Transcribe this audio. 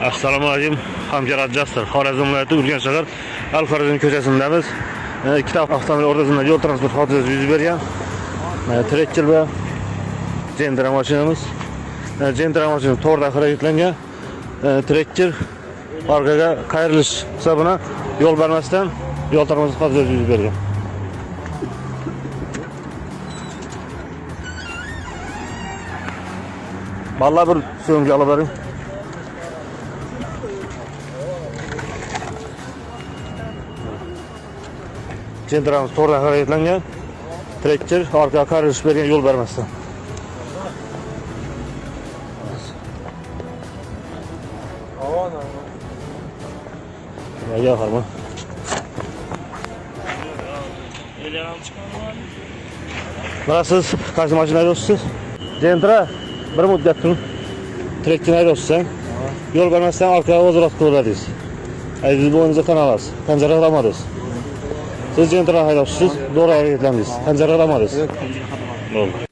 Assalomu alaykum. Hamjarat Jasur, Xorazm viloyati Urganch shahar Al-Xorazm ko'chasindamiz. Ikkita avtomobil o'rtasida yo'l transport hodisasi yuz bergan. Trekcher va Gentra mashinamiz. Gentra mashina to'g'ridan harakatlangan. Trekcher orqaga qayrilish hisobidan yo'l bermasdan yo'l transport hodisasi yuz bergan. Vallahi bir so'ngga olib boring. Gentramiz to'g'ridan harakatlangan. Trekcher orqaga qayrilish bergan yo'l bermasdan. Ya harman. Nasılsınız? Kaç maçın ayrılıyorsunuz? Gentra bir müddet durun. Trekçin ayrılıyorsun. Yol vermezsen arkaya ozurat koyarız. Biz bu oyunuza kanalız. Pencere alamadız. Siz Gentra ayrılıyorsunuz. Doğru hareketlendiniz. Pencere alamadız. Oldu.